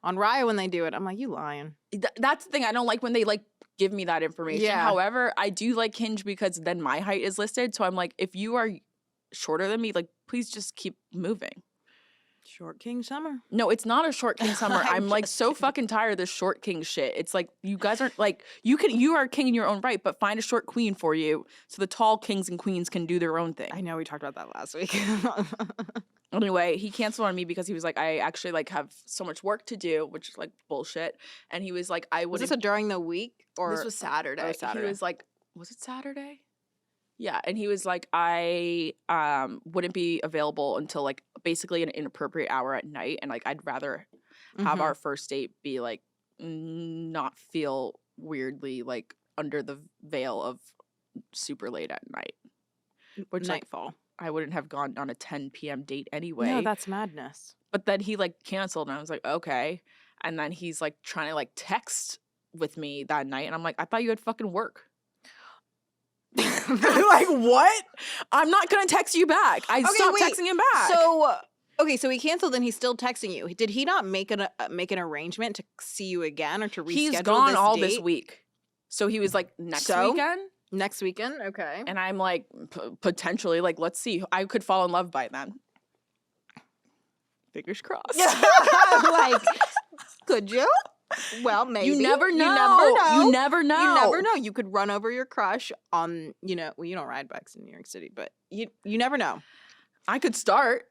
On Raya when they do it, I'm like, you lying. That's the thing. I don't like when they like give me that information. Yeah. However, I do like Hinge because then my height is listed. So I'm like, if you are shorter than me, like, please just keep moving. Short king summer. No, it's not a short king summer. I'm like so kidding. fucking tired of this short king shit. It's like you guys aren't like you are a king in your own right, but find a short queen for you so the tall kings and queens can do their own thing. I know we talked about that last week. Anyway, he canceled on me because he was like, I actually like have so much work to do, which is like bullshit. And he was like, I would. Was this during the week or this was Saturday? Oh, Saturday. He was like, was it Saturday? Yeah, and he was like, I wouldn't be available until like basically an inappropriate hour at night, and like I'd rather have our first date be like not feel weirdly like under the veil of super late at night, which nightfall. Like, I wouldn't have gone on a 10 p.m. date anyway. No, that's madness. But then he like canceled, and I was like, okay. And then he's like trying to like text with me that night, and I'm like, I thought you had fucking work. Like, what? I'm not gonna text you back. I stopped texting him back. So okay, so he canceled and he's still texting you. Did he not make an arrangement to see you again or to reschedule? He's gone all this week. So he was like, next weekend? Next weekend, okay. And I'm like, potentially, like, let's see. I could fall in love by then. Fingers crossed. Like, could you? Well, maybe. You never know. You never know. You never know. You could run over your crush on, you know, well, you don't ride bikes in New York City, but you never know. I could start.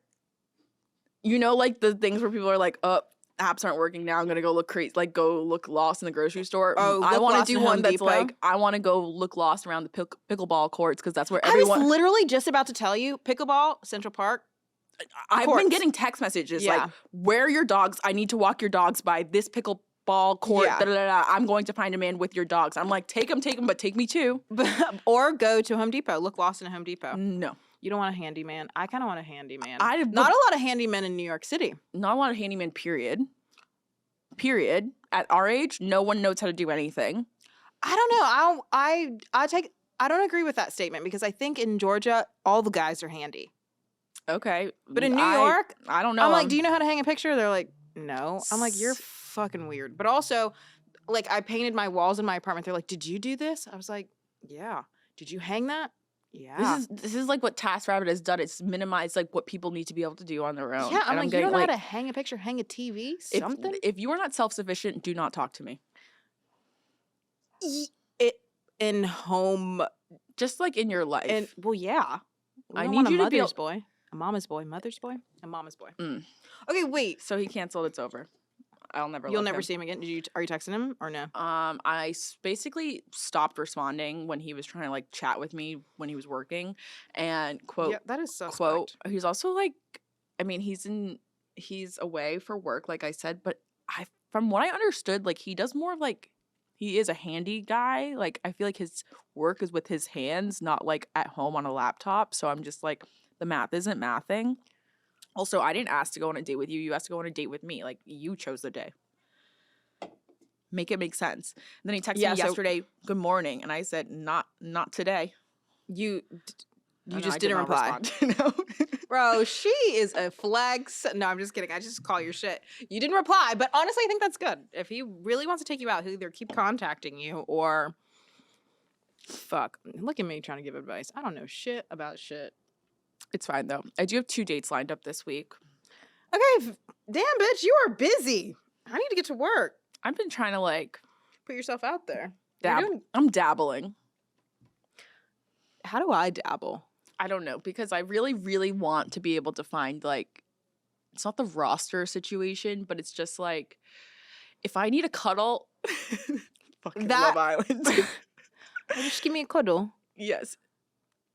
You know, like the things where people are like, oh, apps aren't working now. I'm going to go look crazy, like go look lost in the grocery store. Oh, I want to do one that's Depot? like, I want to go look lost around the pickleball courts because that's where everyone. I was literally just about to tell you, pickleball, Central Park. I've been getting text messages like, where are your dogs? I need to walk your dogs by this pickleball court. Da, da, da, da. I'm going to find a man with your dogs. I'm like, take them, but take me too. Or go to Home Depot. Look lost in a Home Depot. No. You don't want a handyman. I kind of want a handyman. Not a lot of handymen in New York City. Not a lot of handyman, period. Period. At our age, no one knows how to do anything. I don't know. I don't agree with that statement because I think in Georgia, all the guys are handy. Okay. But in New York, I don't know. I'm like, do you know how to hang a picture? They're like, no. I'm like, you're fucking weird. But also, like, I painted my walls in my apartment. They're like, did you do this? I was like, yeah. Did you hang that? Yeah. This is like what TaskRabbit has done. It's minimized like what people need to be able to do on their own. Yeah, I'm like, you don't know how to hang a picture, hang a TV, something? If you are not self-sufficient, do not talk to me. In home. Just like in your life. Well, yeah. I need you to be a mama's boy, mother's boy, a mama's boy. Okay, wait. So he canceled. It's over. I'll never. You'll never see him again. Are you texting him or no? I basically stopped responding when he was trying to like chat with me when he was working, and quote. Yeah, that is suspect. Quote. He's also like, I mean, he's away for work, like I said, but from what I understood, like he does more of like. He is a handy guy. Like, I feel like his work is with his hands, not like at home on a laptop. So I'm just like, the math isn't mathing. Also, I didn't ask to go on a date with you. You asked to go on a date with me. Like, you chose the day. Make it make sense. And then he texted me yesterday, good morning. And I said, not today. You just didn't reply. No. Bro, she is a flag. No, I'm just kidding. I just call your shit. You didn't reply, but honestly, I think that's good. If he really wants to take you out, he'll either keep contacting you or fuck. Look at me trying to give advice. I don't know shit about shit. It's fine though. I do have 2 dates lined up this week. Okay, damn bitch, you are busy. I need to get to work. I've been trying to like put yourself out there. I'm dabbling. How do I dabble? I don't know, because I really, really want to be able to find, like, it's not the roster situation, but it's just, like, if I need a cuddle, fucking Love Island. Just give me a cuddle. Yes.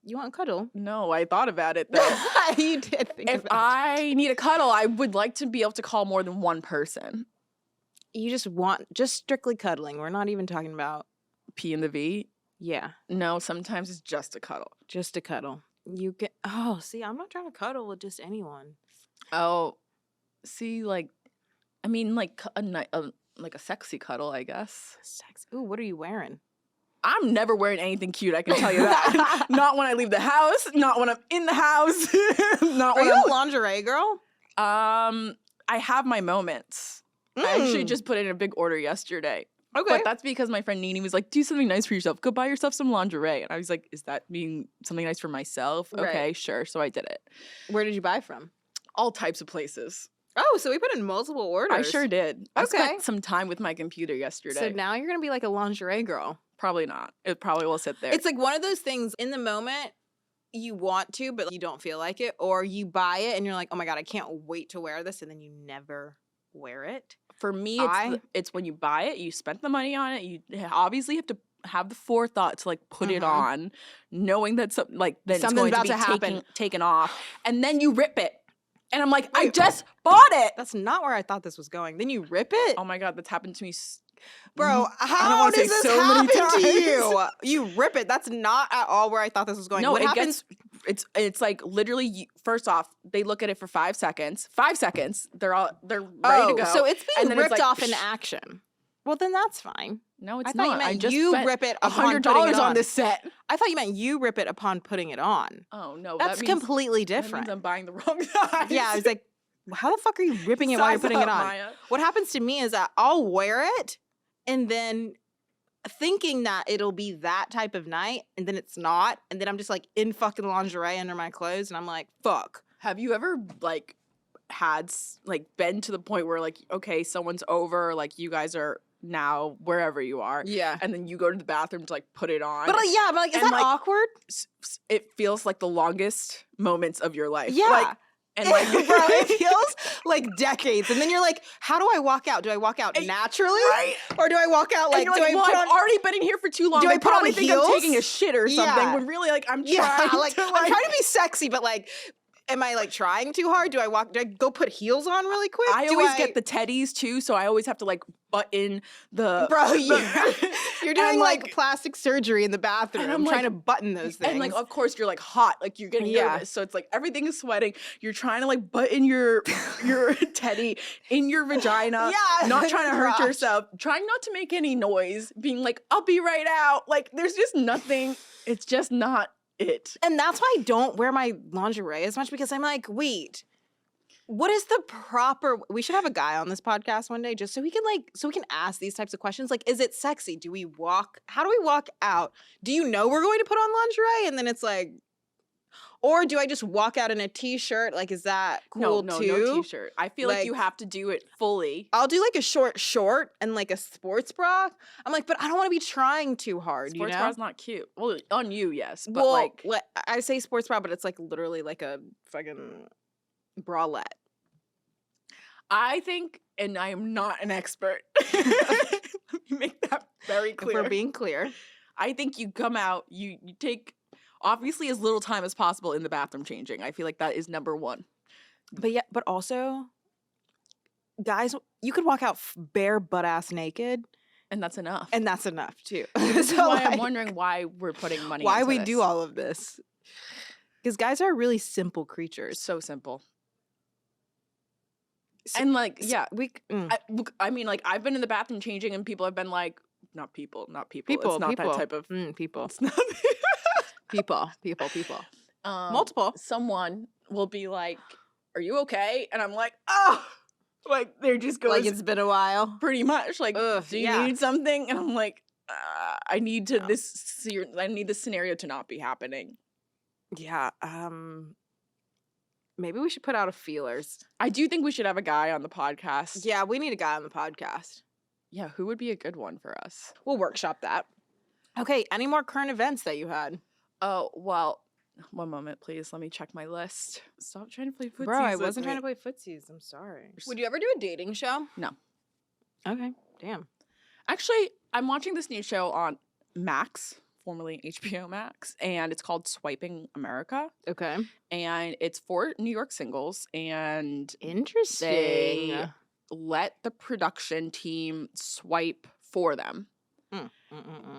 You want a cuddle? No, I thought about it, though. You did think if about I need a cuddle, I would like to be able to call more than one person. You just want, just strictly cuddling. We're not even talking about P and the V? Yeah. No, sometimes it's just a cuddle. Just a cuddle. See, I'm not trying to cuddle with just anyone. Oh, see, like, I mean, like a sexy cuddle, I guess. Ooh, what are you wearing? I'm never wearing anything cute, I can tell you that. Not when I leave the house, not when I'm in the house. Are you a lingerie girl? I have my moments. I actually just put in a big order yesterday Okay. But that's because my friend Nini was like, do something nice for yourself. Go buy yourself some lingerie. And I was like, is that mean something nice for myself? Right. Okay, sure. So I did it. Where did you buy from? All types of places. Oh, so we put in multiple orders. I sure did. Okay. I spent some time with my computer yesterday. So now you're going to be like a lingerie girl. Probably not. It probably will sit there. It's like one of those things in the moment you want to, but you don't feel like it. Or you buy it and you're like, oh my God, I can't wait to wear this. And then you never wear it. For me, it's when you buy it, you spent the money on it. You obviously have to have the forethought to like put it on, knowing that something's going to be taken off. And then you rip it. And I'm like, I just bought it. That's not where I thought this was going. Then you rip it? Oh my God, that's happened to me. Bro, how does this happen to you? You rip it. That's not at all where I thought this was going. No, what happens? It's like literally, first off, they look at it for 5 seconds. 5 seconds, they're ready to go. So it's being ripped like, off in action. Well, then that's fine. No, it's I thought not. You meant I just you spent rip it upon putting it $100 on this set. I thought you meant you rip it upon putting it on. Oh no, that's completely different. That means I'm buying the wrong size. Yeah, I was like, how the fuck are you ripping it while you're putting it on? Maya. What happens to me is that I'll wear it and then thinking that it'll be that type of night, and then it's not, and then I'm just like in fucking lingerie under my clothes, and I'm like, fuck. Have you ever like had like been to the point where like, okay, someone's over, like you guys are now wherever you are, and then you go to the bathroom to like put it on, but like, yeah, I'm like, is that like, awkward? It feels like the longest moments of your life. Yeah. Like, and like, bro, it feels like decades. And then you're like, how do I walk out? Do I walk out naturally? Right. Or do I walk out like, I've already been in here for too long. Do I put on think heels? I'm taking a shit or something when really like I'm trying I'm trying to be sexy, but like, am I like trying too hard? Do I go put heels on really quick? I always get the teddies too, so I always have to like button the bro. You're doing like plastic surgery in the bathroom. And I'm trying to button those things. And like, of course, you're like hot, like you're getting nervous, so it's like everything is sweating. You're trying to like button your teddy in your vagina, not trying to hurt yourself, trying not to make any noise, being like, I'll be right out. Like, there's just nothing. It's just not it. And that's why I don't wear my lingerie as much, because I'm like, wait, what is the proper, we should have a guy on this podcast one day just so we can ask these types of questions. Like, is it sexy? How do we walk out? Do you know we're going to put on lingerie? And then it's like, or do I just walk out in a t-shirt? Like, is that cool too? No t-shirt. I feel like you have to do it fully. I'll do like a short and like a sports bra. I'm like, but I don't want to be trying too hard, sports bra's not cute. Well, on you, yes. But I say sports bra, but it's like literally like a fucking bralette. I think, and I am not an expert. Let me make that very clear. If we're being clear. I think you come out, you take obviously as little time as possible in the bathroom changing. I feel like that is number one. But also, guys, you could walk out bare butt ass naked. And that's enough. And that's enough too. This is why I'm wondering why we're putting money into we do all of this. Because guys are really simple creatures. So simple. And like, I mean, like, I've been in the bathroom changing and people have been like, not people. It's not that type of people. It's not people. Multiple. Someone will be like, are you okay? And I'm like, oh, like they're just going. Like it's been a while. Pretty much. Like, do you need something? And I'm like, I need this scenario to not be happening. Yeah. Maybe we should put out a feelers. I do think we should have a guy on the podcast. Yeah, we need a guy on the podcast. Yeah, who would be a good one for us? We'll workshop that. Okay, any more current events that you had? Oh, well, one moment, please. Let me check my list. Stop trying to play footsies. Bro, I wasn't trying to play footsies. I'm sorry. Would you ever do a dating show? No. Okay, damn. Actually, I'm watching this new show on Max, formerly HBO Max, and it's called Swiping America. Okay. And it's for New York singles, and interesting. They let the production team swipe for them.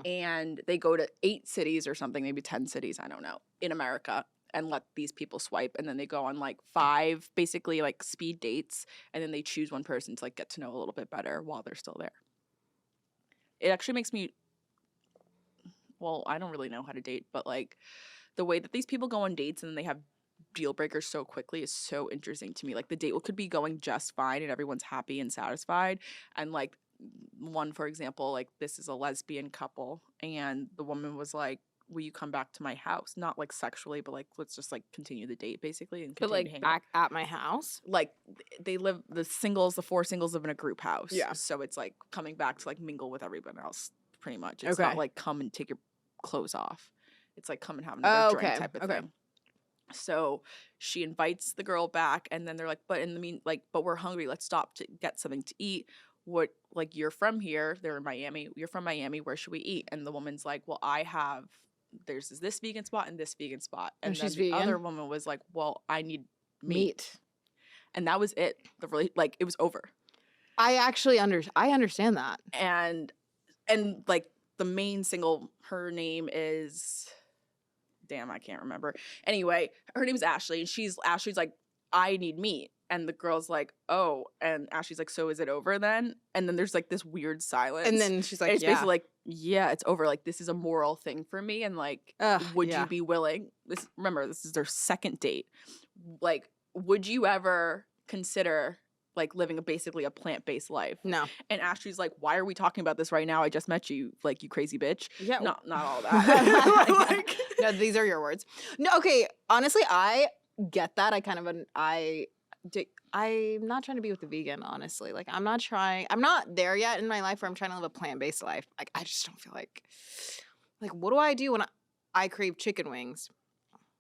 And they go to 8 cities or something, maybe 10 cities, I don't know, in America, and let these people swipe. And then they go on like 5 basically like speed dates, and then they choose one person to like get to know a little bit better while they're still there. It actually makes me, well, I don't really know how to date, but like the way that these people go on dates and then they have deal breakers so quickly is so interesting to me. Like the date could be going just fine and everyone's happy and satisfied, and like one, for example, like this is a lesbian couple, and the woman was like, will you come back to my house? Not like sexually, but like let's just like continue the date basically and continue to hang back at my house. Like they live the four singles live in a group house. Yeah. So it's like coming back to like mingle with everyone else pretty much. It's not like come and take your clothes off. It's like come and have another drink type of thing. So she invites the girl back, and then they're like, but but we're hungry. Let's stop to get something to eat. What, like, you're from here. They're in Miami. You're from Miami. Where should we eat? And the woman's like, well, there's this vegan spot and this vegan spot. And then the other woman was like, well, I need meat. And that was it. It was over. I actually understand that. And like the main single, her name is, damn, I can't remember. Anyway, her name is Ashley, and Ashley's like, I need meat. And the girl's like, oh. And Ashley's like, so is it over then? And then there's like this weird silence. And then she's like, it's basically like, yeah, it's over. Like, this is a moral thing for me. And like, would you be willing? Remember, this is their second date. Like, would you ever consider like living basically a plant-based life? No. And Ashley's like, why are we talking about this right now? I just met you, like, you crazy bitch. Yeah. Not all that. No, these are your words. No, okay. Honestly, I get that. I'm not trying to be with the vegan, honestly. Like, I'm not there yet in my life where I'm trying to live a plant-based life. Like, I just don't feel like, what do I do when I crave chicken wings?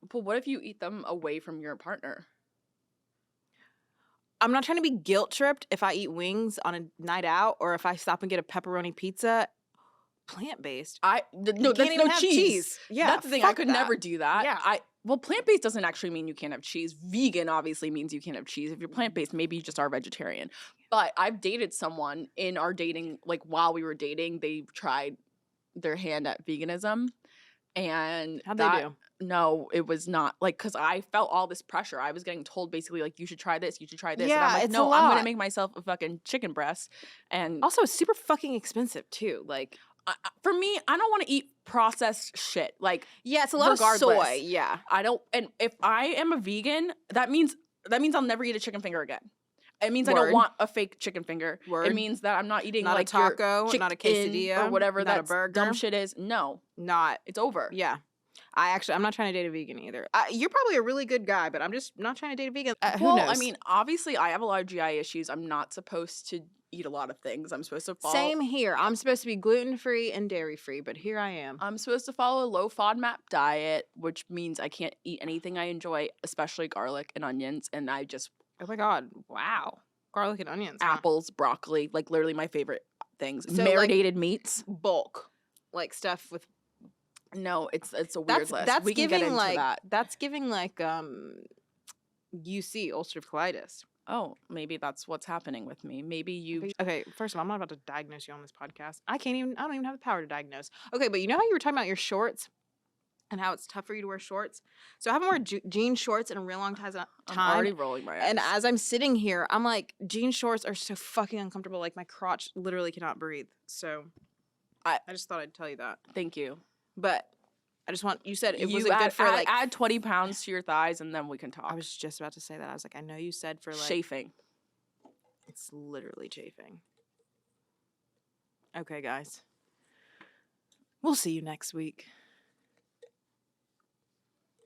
But what if you eat them away from your partner? I'm not trying to be guilt-tripped if I eat wings on a night out, or if I stop and get a pepperoni pizza. Plant-based. No, that's no cheese. Yeah, that's the thing. I could never do that. Yeah. Well, plant-based doesn't actually mean you can't have cheese. Vegan obviously means you can't have cheese. If you're plant-based, maybe you just are vegetarian. But I've dated someone in our dating, like while we were dating, they tried their hand at veganism. And how'd they do? No, it was not like, because I felt all this pressure. I was getting told basically like, you should try this, you should try this. Yeah, and I'm like, it's no, I'm gonna make myself a fucking chicken breast. And also, it's super fucking expensive too. Like, for me, I don't want to eat processed shit. Like, yeah, it's a lot of soy. Yeah, I don't. And if I am a vegan, that means I'll never eat a chicken finger again. It means I don't want a fake chicken finger. It means that I'm not eating not like a taco, not a quesadilla, or whatever that a burger. Dumb shit is. No, it's over. Yeah. I'm not trying to date a vegan either. You're probably a really good guy, but I'm just not trying to date a vegan. Who knows? I mean, obviously, I have a lot of GI issues. I'm not supposed to eat a lot of things. I'm supposed to follow. Same here. I'm supposed to be gluten-free and dairy-free, but here I am. I'm supposed to follow a low FODMAP diet, which means I can't eat anything I enjoy, especially garlic and onions. And I just... Oh my God. Wow. Garlic and onions. Apples, broccoli, like literally my favorite things. So marinated meats. Bulk. Like stuff with... No, it's a weird list. That's we can giving get into like that. That's giving like UC, ulcerative colitis. Oh, maybe that's what's happening with me. Maybe you. Okay, first of all, I'm not about to diagnose you on this podcast. I don't even have the power to diagnose. Okay, but you know how you were talking about your shorts and how it's tough for you to wear shorts? So I haven't worn jean shorts in a real long time. I'm already rolling my eyes. And as I'm sitting here, I'm like, jean shorts are so fucking uncomfortable. Like my crotch literally cannot breathe. So I just thought I'd tell you that. Thank you. But I just want, you said it wasn't good for like. Add 20 pounds to your thighs and then we can talk. I was just about to say that. I was like, I know you said for like. Chafing. It's literally chafing. Okay, guys. We'll see you next week.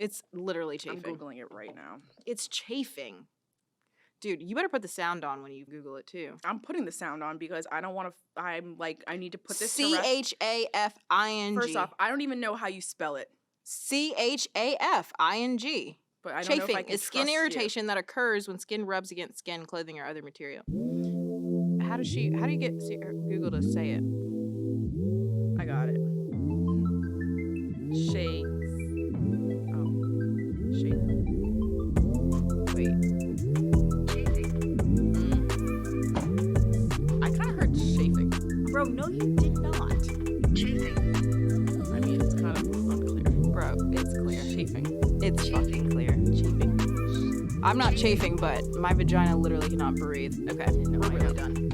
It's literally chafing. I'm Googling it right now. It's chafing. Dude, you better put the sound on when you Google it too. I'm putting the sound on because I don't want to. I'm like, I need to put this. CHAFING. First off, I don't even know how you spell it. CHAFING. But I don't chafing know if I can is skin irritation that occurs when skin rubs against skin, clothing, or other material. How do you get Google to say it? I got it. Shakes. Oh, shake. Wait. Bro, no, you did not. Chafing. I mean, it's kind of unclear. Bro, it's clear. Chafing. It's fucking clear. Chafing. I'm not chafing, but my vagina literally cannot breathe. Okay, we're really done.